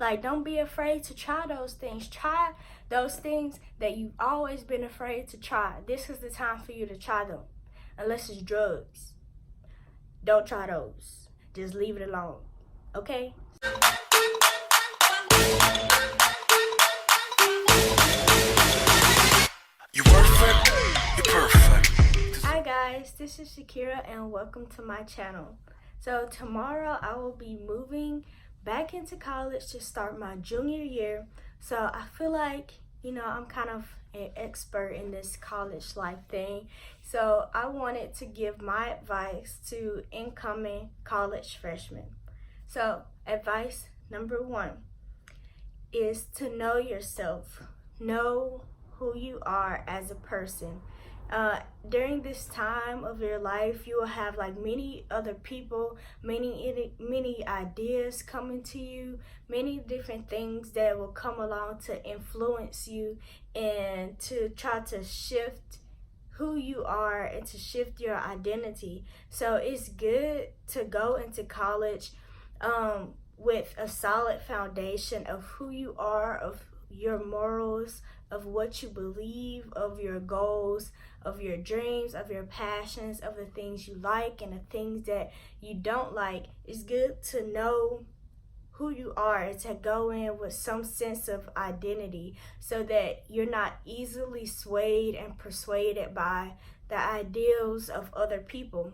Like, don't be afraid to try those things. Try those things that you've always been afraid to try. This is the time for you to try them. Unless it's drugs. Don't try those. Just leave it alone. Okay? You perfect? You're perfect. Hi guys, this is Shakira and welcome to my channel. So tomorrow I will be moving back into college to start my junior year. So I feel like, I'm kind of an expert in this college life thing. So I wanted to give my advice to incoming college freshmen. So advice number 1 is to know yourself. Know who you are as a person. During this time of your life, you will have like many other people, many ideas coming to you, many different things that will come along to influence you and to try to shift who you are and to shift your identity. So it's good to go into college with a solid foundation of who you are, of your morals, of what you believe, of your goals, of your dreams, of your passions, of the things you like and the things that you don't like. It's good to know who you are and to go in with some sense of identity so that you're not easily swayed and persuaded by the ideals of other people.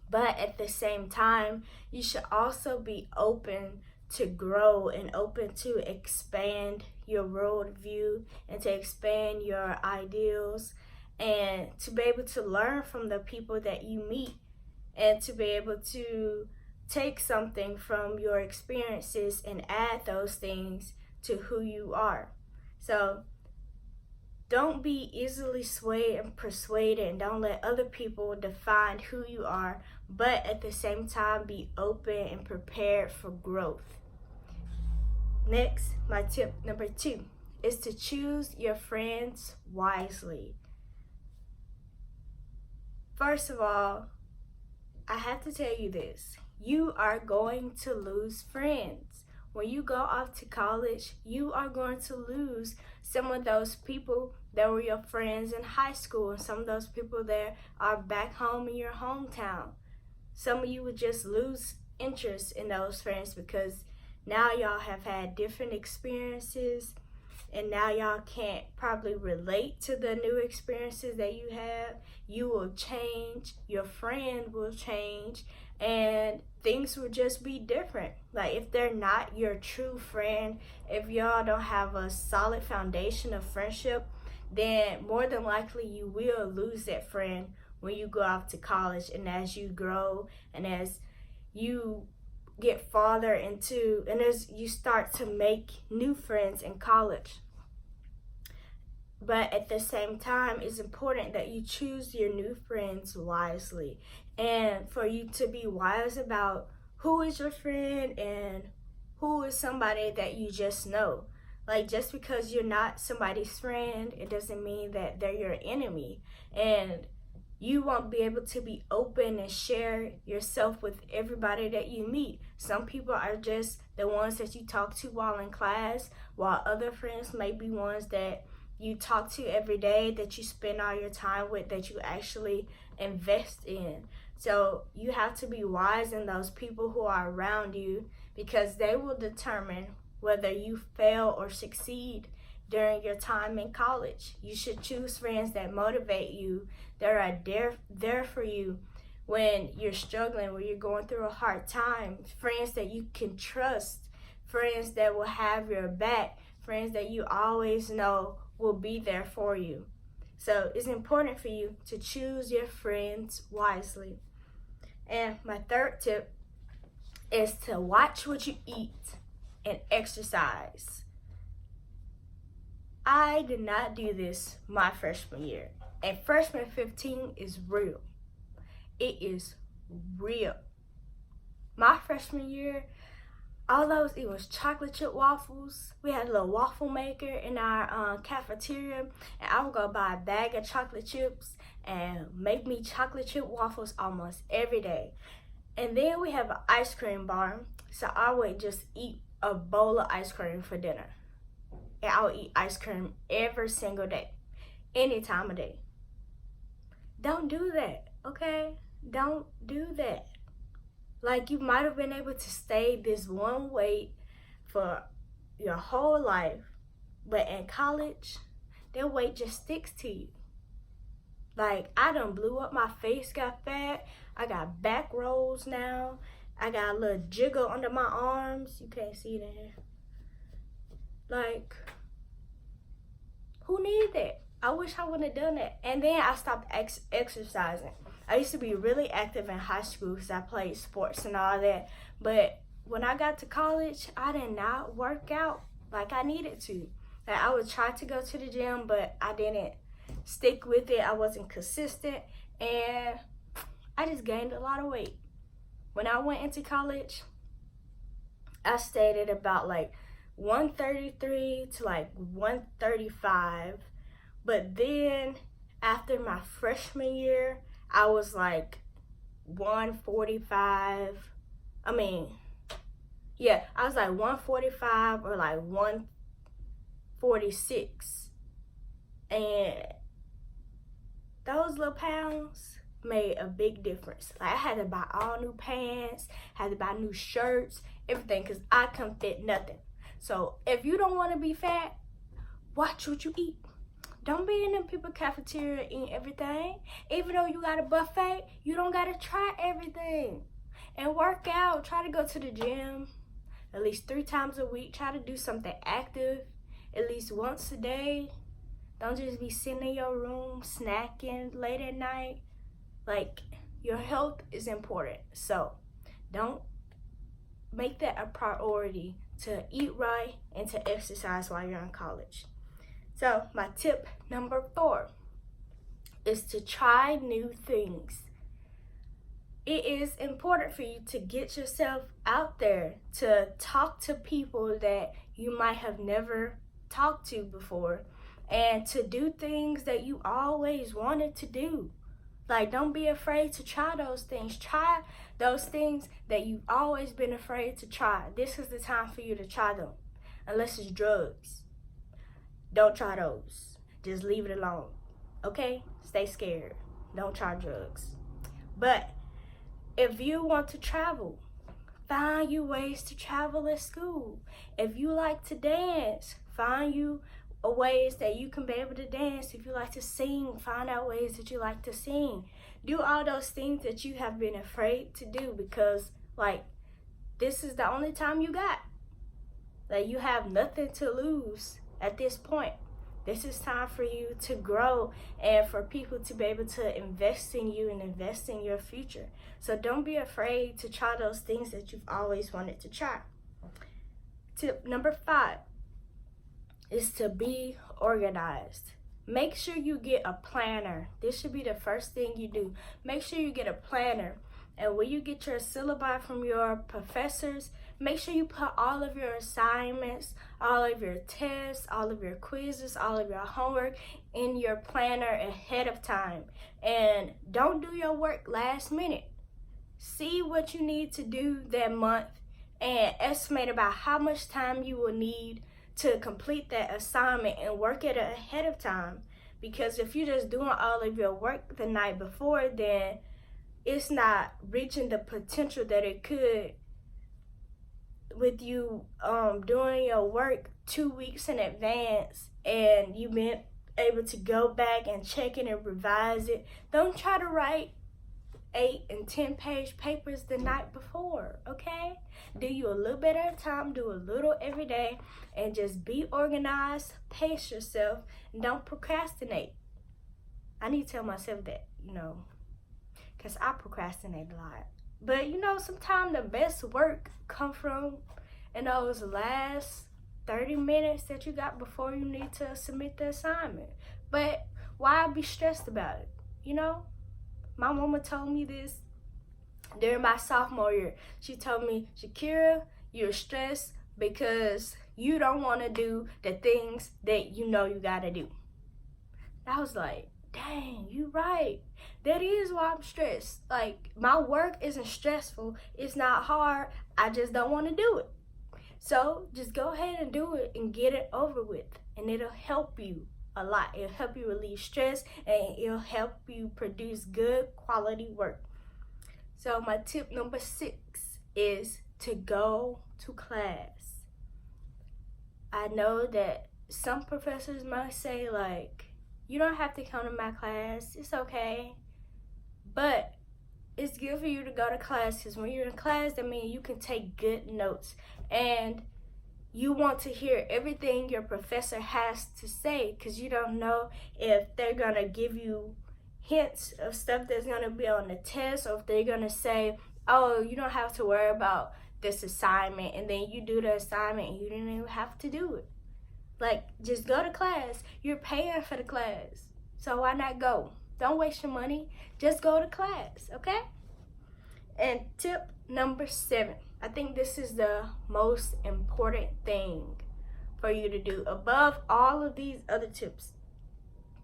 But at the same time, you should also be open to grow and open to expand your worldview and to expand your ideals and to be able to learn from the people that you meet and to be able to take something from your experiences and add those things to who you are. So don't be easily swayed and persuaded, and don't let other people define who you are, but at the same time be open and prepared for growth. Next, my tip number 2 is to choose your friends wisely. First of all, I have to tell you this. You are going to lose friends. When you go off to college, you are going to lose some of those people that were your friends in high school and some of those people that are back home in your hometown. Some of you would just lose interest in those friends because now y'all have had different experiences and now y'all can't probably relate to the new experiences that you have. You will change, your friend will change, and things will just be different. Like if they're not your true friend, if y'all don't have a solid foundation of friendship, then more than likely you will lose that friend when you go off to college and as you grow and as you get farther into and as you start to make new friends in college. But at the same time, it's important that you choose your new friends wisely and for you to be wise about who is your friend and who is somebody that you just know. Like just because you're not somebody's friend, it doesn't mean that they're your enemy. And you won't be able to be open and share yourself with everybody that you meet. Some people are just the ones that you talk to while in class, while other friends may be ones that you talk to every day, that you spend all your time with, that you actually invest in. So you have to be wise in those people who are around you because they will determine whether you fail or succeed during your time in college. You should choose friends that motivate you, that are there for you when you're struggling, when you're going through a hard time, friends that you can trust, friends that will have your back, friends that you always know will be there for you. So it's important for you to choose your friends wisely. And my 3rd tip is to watch what you eat and exercise. I did not do this my freshman year. And freshman 15 is real. It is real. My freshman year, although it was chocolate chip waffles, we had a little waffle maker in our cafeteria, and I would go buy a bag of chocolate chips and make me chocolate chip waffles almost every day. And then we have an ice cream bar, so I would just eat a bowl of ice cream for dinner. And I'll eat ice cream every single day, any time of day. Don't do that, okay? Don't do that. Like, you might have been able to stay this one weight for your whole life, but in college, that weight just sticks to you. Like, I done blew up, my face got fat, I got back rolls now, I got a little jiggle under my arms. You can't see it in here. Like, who needed that? I wish I wouldn't have done that. And then I stopped exercising. I used to be really active in high school because I played sports and all that. But when I got to college, I did not work out like I needed to. Like, I would try to go to the gym, but I didn't stick with it. I wasn't consistent, and I just gained a lot of weight. When I went into college, I stayed at about like 133 to like 135. But then after my freshman year, I was like 145. I was like 145 or like 146. And those little pounds made a big difference. Like, I had to buy all new pants, had to buy new shirts, everything, because I couldn't fit nothing. So if you don't want to be fat, watch what you eat. Don't be in them people cafeteria eating everything. Even though you got a buffet, you don't got to try everything. And work out. Try to go to the gym at least 3 times a week. Try to do something active at least once a day. Don't just be sitting in your room snacking late at night. Like, your health is important. So don't make that a priority to eat right and to exercise while you're in college. So my tip number 4 is to try new things. It is important for you to get yourself out there, to talk to people that you might have never talked to before, and to do things that you always wanted to do. Like, don't be afraid to try those things. Try those things that you've always been afraid to try. This is the time for you to try them. Unless it's drugs. Don't try those. Just leave it alone. Okay? Stay scared. Don't try drugs. But if you want to travel, find you ways to travel at school. If you like to dance, find you ways that you can be able to dance. If you like to sing, find out ways that you like to sing. Do all those things that you have been afraid to do, because, like, this is the only time you got. Like, you have nothing to lose at this point. This is time for you to grow and for people to be able to invest in you and invest in your future. So don't be afraid to try those things that you've always wanted to try. Tip number 5 is to be organized. Make sure you get a planner. This should be the first thing you do. Make sure you get a planner. And when you get your syllabi from your professors, make sure you put all of your assignments, all of your tests, all of your quizzes, all of your homework in your planner ahead of time. And don't do your work last minute. See what you need to do that month and estimate about how much time you will need to complete that assignment and work it ahead of time. Because if you're just doing all of your work the night before, then it's not reaching the potential that it could with you doing your work 2 weeks in advance, and you've been able to go back and check it and revise it. Don't try to write 8 and 10 page papers the night before, okay? Do you a little bit at a time, do a little every day, and just be organized, pace yourself, and don't procrastinate. I need to tell myself that, because I procrastinate a lot. But sometimes the best work come from in those last 30 minutes that you got before you need to submit the assignment. But why be stressed about it? My mama told me this during my sophomore year. She told me, Shakira, you're stressed because you don't want to do the things that you gotta do. I was like, dang, you right. That is why I'm stressed. Like, my work isn't stressful. It's not hard. I just don't want to do it. So just go ahead and do it and get it over with, and it'll help you a lot. It'll help you relieve stress, and it'll help you produce good quality work. So my tip number 6 is to go to class. I know that some professors might say, like, you don't have to come to my class, it's okay. But it's good for you to go to class, because when you're in class, that means you can take good notes, and you want to hear everything your professor has to say, because you don't know if they're going to give you hints of stuff that's going to be on the test, or if they're going to say, oh, you don't have to worry about this assignment, and then you do the assignment and you didn't even have to do it. Like, just go to class. You're paying for the class, so why not go? Don't waste your money. Just go to class, okay? And tip number 7. I think this is the most important thing for you to do above all of these other tips.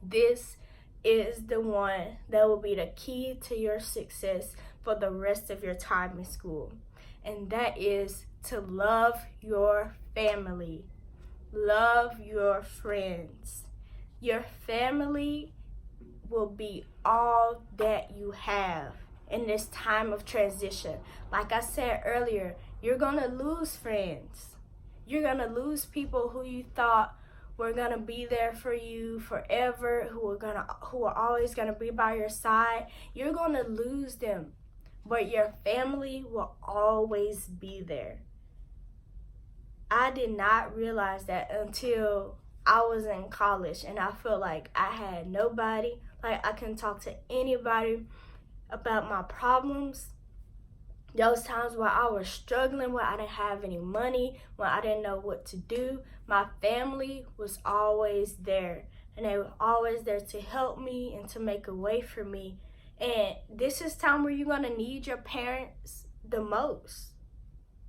This is the one that will be the key to your success for the rest of your time in school. And that is to love your family. Love your friends. Your family will be all that you have in this time of transition. Like I said earlier, you're gonna lose friends. You're gonna lose people who you thought were gonna be there for you forever, who are always gonna be by your side. You're gonna lose them, but your family will always be there. I did not realize that until I was in college, and I felt like I had nobody, like I couldn't talk to anybody about my problems. Those times where I was struggling, where I didn't have any money, when I didn't know what to do, my family was always there, and they were always there to help me and to make a way for me. And this is time where you're gonna need your parents the most.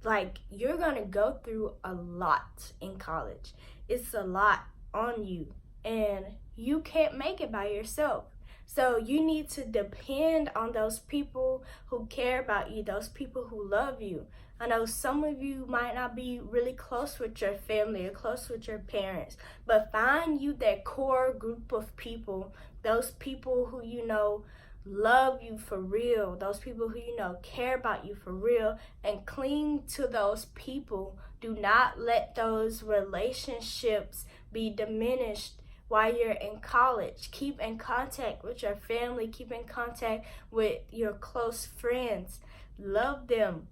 Like, you're gonna go through a lot in college. It's a lot on you, and you can't make it by yourself. So you need to depend on those people who care about you, those people who love you. I know some of you might not be really close with your family or close with your parents, but find you that core group of people, those people who you know love you for real, those people who you know care about you for real, and cling to those people. Do not let those relationships be diminished while you're in college. Keep in contact with your family, keep in contact with your close friends. Love them,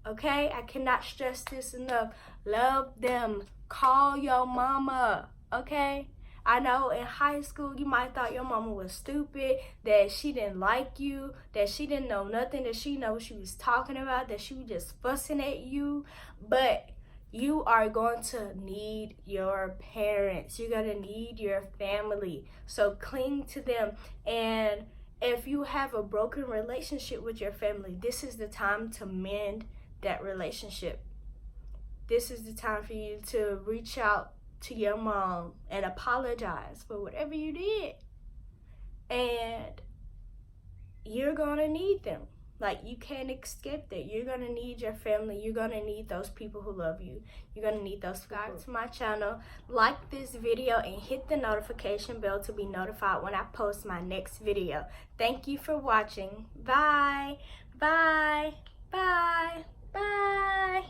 okay? I cannot stress this enough. Love them. Call your mama, okay? I know in high school you might thought your mama was stupid, that she didn't like you, that she didn't know nothing, that she didn't know what she was talking about, that she was just fussing at you. But you are going to need your parents. You're going to need your family. So cling to them. And if you have a broken relationship with your family, this is the time to mend that relationship. This is the time for you to reach out to your mom and apologize for whatever you did. And you're going to need them. Like, you can't escape that. You're going to need your family. You're going to need those people who love you. You're going to need those people. Subscribe to my channel, like this video, and hit the notification bell to be notified when I post my next video. Thank you for watching. Bye. Bye. Bye. Bye.